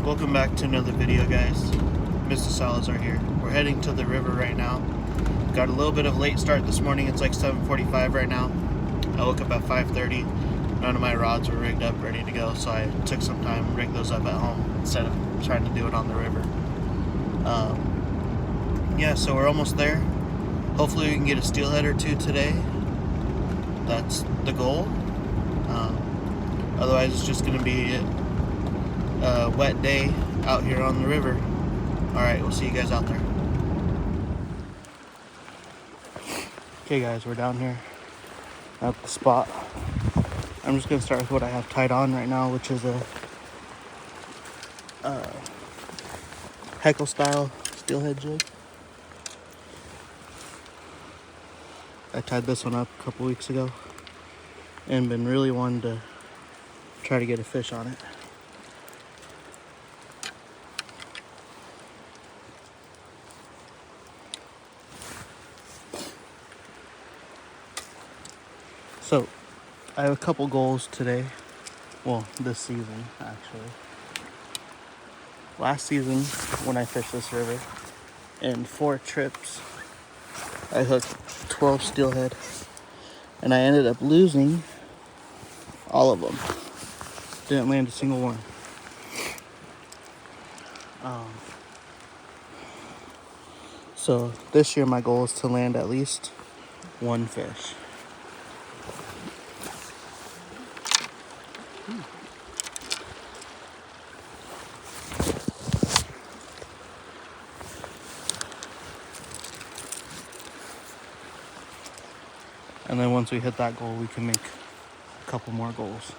Welcome back to another video, guys. Mr. Salazar here. We're heading to the river right now. Got a little bit of late start this morning. It's like 7:45 right now. I woke up at 5:30. None of my rods were rigged up, ready to go, so I took some time and rigged those up at home instead of trying to do it on the river. Yeah, so we're almost there. Hopefully we can get a steelhead or two today. That's the goal. Otherwise it's just going to be a wet day out here on the river. Alright, we'll see you guys out there. Okay guys, we're down here at the spot. I'm just going to start with what I have tied on right now, which is a Heckle style steelhead jig. I tied this one up a couple weeks ago and been really wanting to try to get a fish on it. So I have a couple goals today. Well, this season actually. Last season when I fished this river, in 4 trips I hooked 12 steelhead and I ended up losing all of them. Didn't land a single one. So this year my goal is to land at least one fish. And then once we hit that goal, we can make a couple more goals.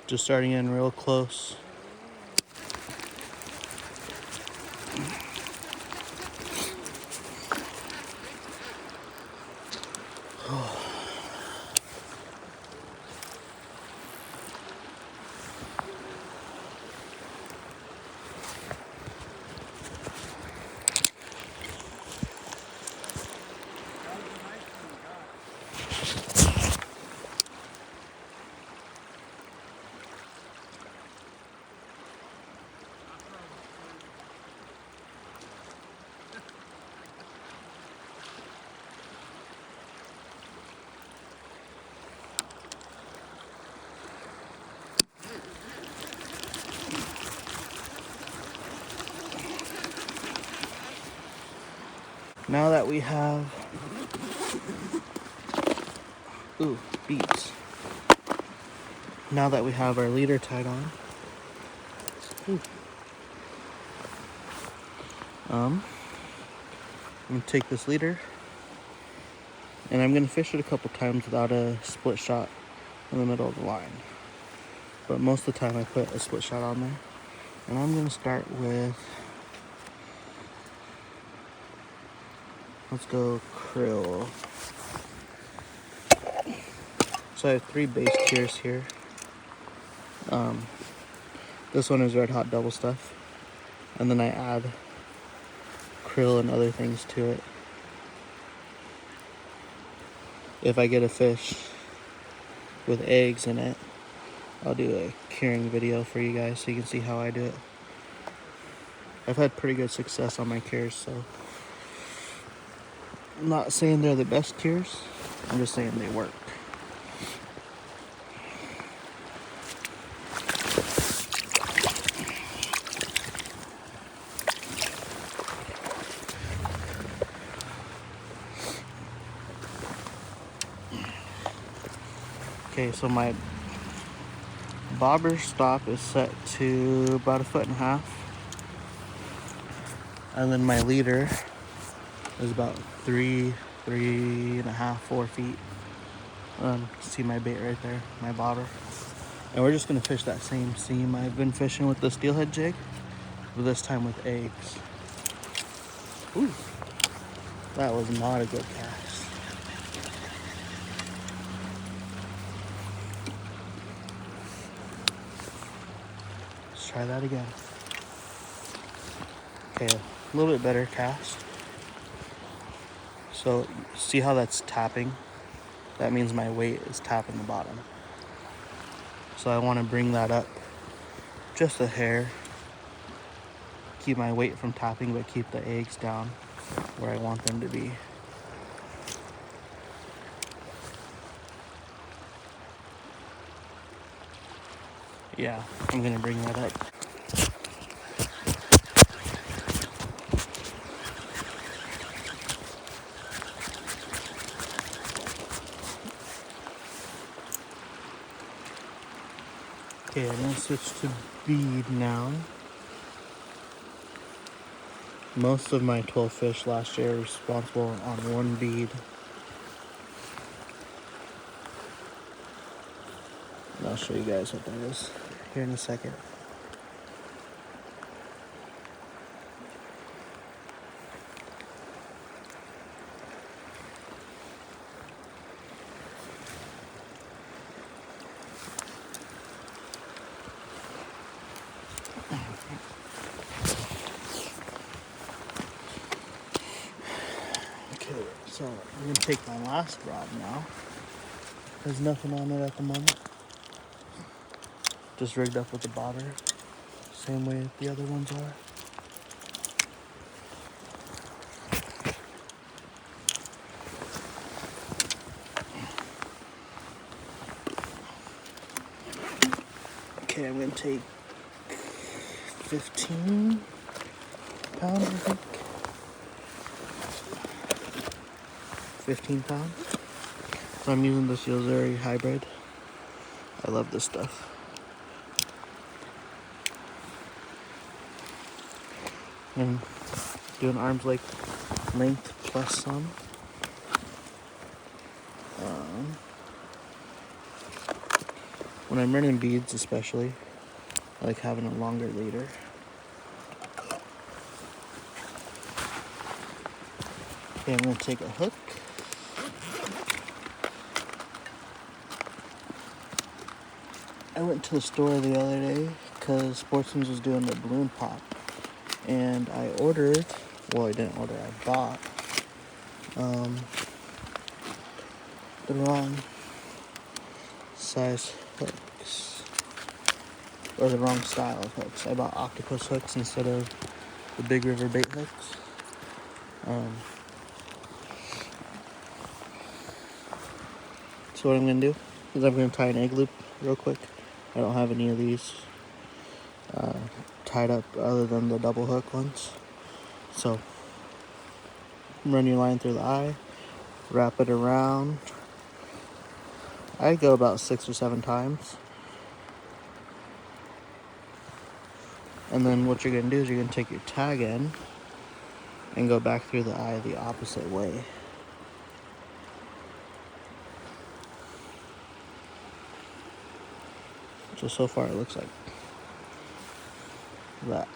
Just starting in real close. Now that we have, beats. Now that we have our leader tied on, I'm gonna take this leader and I'm gonna fish it a couple times without a split shot in the middle of the line. But most of the time I put a split shot on there. And I'm gonna start with, let's go krill. So I have 3 base tiers here. This one is red hot double stuff. And then I add krill and other things to it. If I get a fish with eggs in it, I'll do a curing video for you guys so you can see how I do it. I've had pretty good success on my cures, so I'm not saying they're the best cures, I'm just saying they work. Okay, so my bobber stop is set to about 1.5 feet. And then my leader is about 3.5, 4 feet. See my bait right there, my bobber. And we're just gonna fish that same seam I've been fishing with the steelhead jig, but this time with eggs. Ooh, that was not a good cast. Let's try that again. Okay, a little bit better cast. So see how that's tapping? That means my weight is tapping the bottom. So I want to bring that up just a hair. Keep my weight from tapping, but keep the eggs down where I want them to be. Yeah, I'm gonna bring that up. Okay, I'm gonna switch to bead now. Most of my 12 fish last year were responsible on one bead. And I'll show you guys what that is here in a second. Okay, so I'm gonna take my last rod now. There's nothing on it at the moment. Just rigged up with the bobber, same way the other ones are. Okay, I'm gonna take 15 pounds, I think. 15 pounds. So I'm using this Yo-Zuri hybrid. I love this stuff. And doing arm's length plus some. When I'm running beads especially, I like having a longer leader. Okay, I'm gonna take a hook. I went to the store the other day because Sportsman's was doing the balloon pop. And I ordered, well I didn't order, I bought the wrong size hooks. Or the wrong style of hooks. I bought octopus hooks instead of the Big River bait hooks. So what I'm gonna do is I'm gonna tie an egg loop real quick. I don't have any of these tied up other than the double hook ones. So run your line through the eye, wrap it around. I go about 6 or 7 times. And then what you're gonna do is you're gonna take your tag in and go back through the eye the opposite way. So far it looks like that.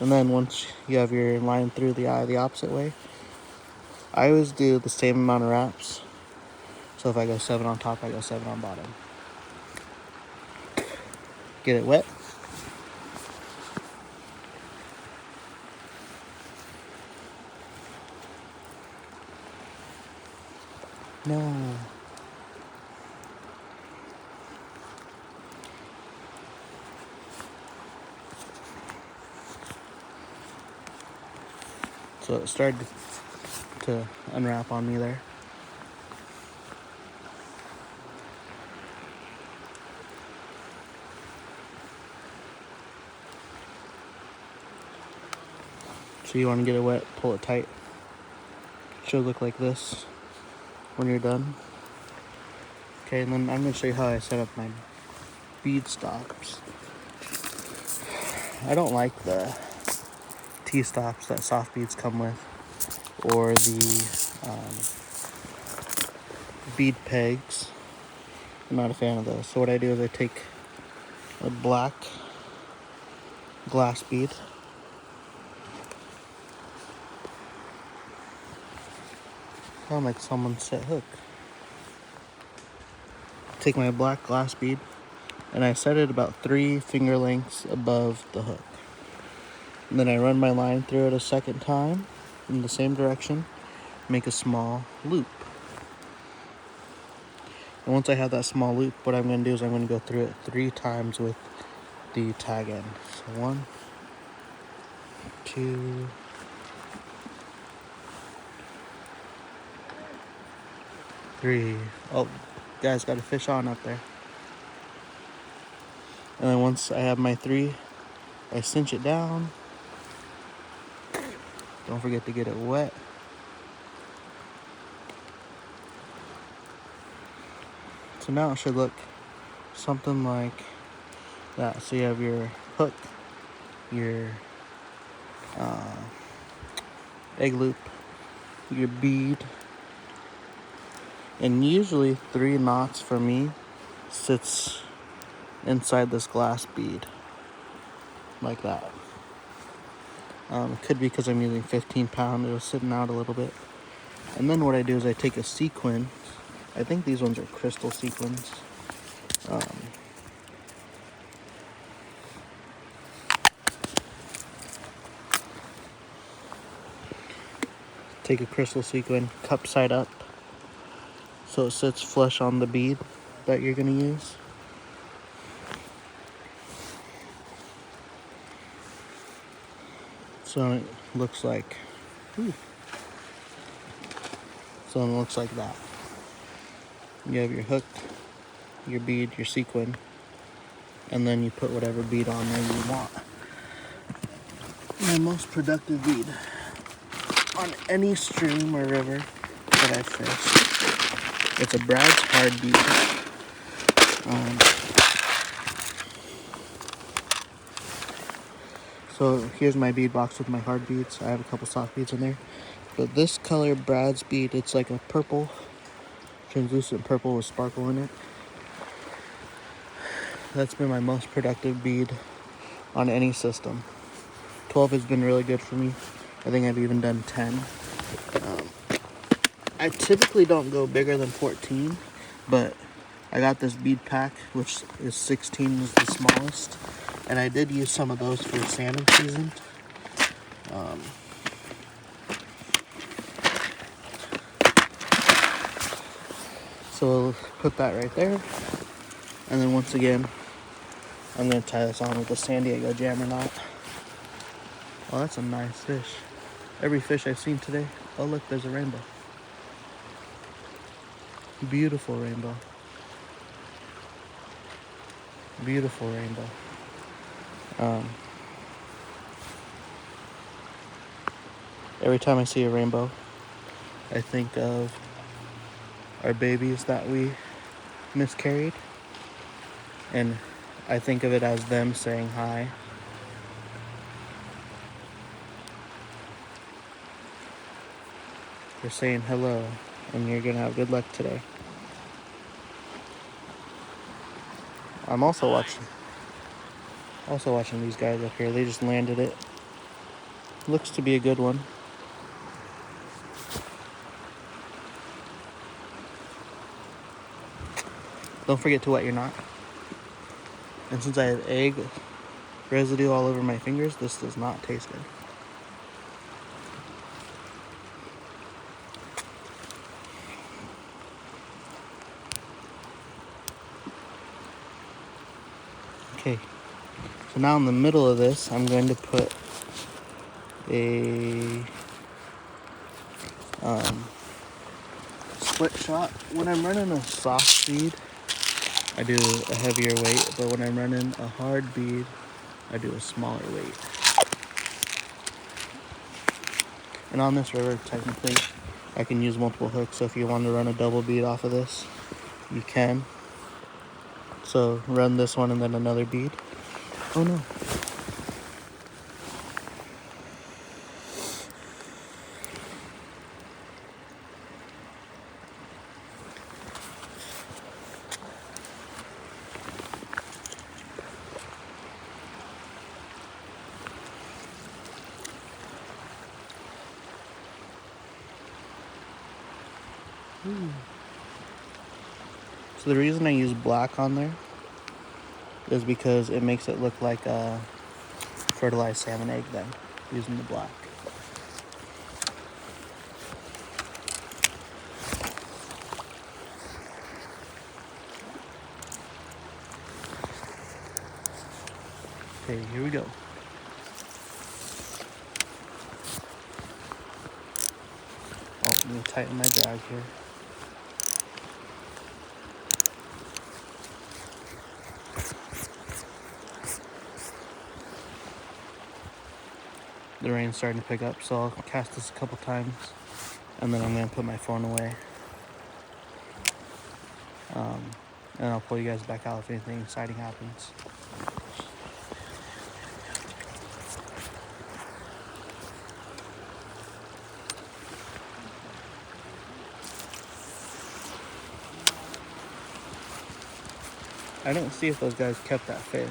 And then once you have your line through the eye the opposite way, I always do the same amount of wraps. So if I go 7 on top, I go 7 on bottom. Get it wet. No. So it started to unwrap on me there. So you want to get it wet, pull it tight. It should look like this when you're done. Okay, and then I'm going to show you how I set up my bead stops. I don't like the T-stops that soft beads come with, or the bead pegs. I'm not a fan of those. So what I do is I take a black glass bead. Sound like someone set hook. Take my black glass bead and I set it about 3 finger lengths above the hook. And then I run my line through it a second time in the same direction, make a small loop. And once I have that small loop, what I'm going to do is I'm going to go through it 3 times with the tag end. So 1, 2, 3. Oh, guys, got a fish on up there. And then once I have my 3, I cinch it down. Don't forget to get it wet. So now it should look something like that. So you have your hook, your egg loop, your bead, and usually 3 knots for me sits inside this glass bead like that. It could be because I'm using 15-pound. It was sitting out a little bit. And then what I do is I take a sequin. I think these ones are crystal sequins. Take a crystal sequin, cup side up, so it sits flush on the bead that you're going to use. So it looks like, so it looks like that. You have your hook, your bead, your sequin, and then you put whatever bead on there you want. My most productive bead on any stream or river that I fish. It's a Brad's hard bead. So here's my bead box with my hard beads. I have a couple soft beads in there. But this color Brad's bead, it's like a purple, translucent purple with sparkle in it. That's been my most productive bead on any system. 12 has been really good for me. I think I've even done 10. I typically don't go bigger than 14, but I got this bead pack, which is 16 is the smallest, and I did use some of those for salmon season. So we'll put that right there, and then once again, I'm going to tie this on with a San Diego jammer knot. Oh, that's a nice fish. Every fish I've seen today. Oh, look, there's a rainbow. Beautiful rainbow. Beautiful rainbow. Every time I see a rainbow, I think of our babies that we miscarried. And I think of it as them saying hi. They're saying hello, and you're gonna have good luck today. I'm also watching these guys up here. They just landed it. Looks to be a good one. Don't forget to wet your knot. And since I have egg residue all over my fingers, this does not taste good. Okay, so now in the middle of this, I'm going to put a split shot. When I'm running a soft bead, I do a heavier weight, but when I'm running a hard bead, I do a smaller weight. And on this river, technically, I can use multiple hooks, so if you want to run a double bead off of this, you can. So run this one and then another bead. Oh no. So the reason I use black on there is because it makes it look like a fertilized salmon egg then, using the black. Okay, here we go. Oh, let me tighten my drag here. The rain's starting to pick up, so I'll cast this a couple times, and then I'm going to put my phone away. And I'll pull you guys back out if anything exciting happens. I didn't see if those guys kept that fish.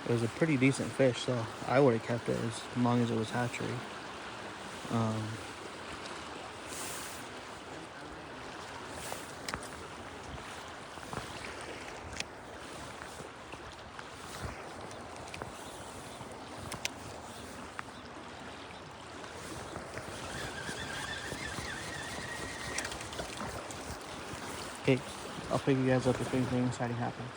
It was a pretty decent fish, so I would have kept it as long as it was hatchery. Okay, I'll pick you guys up if anything exciting happens.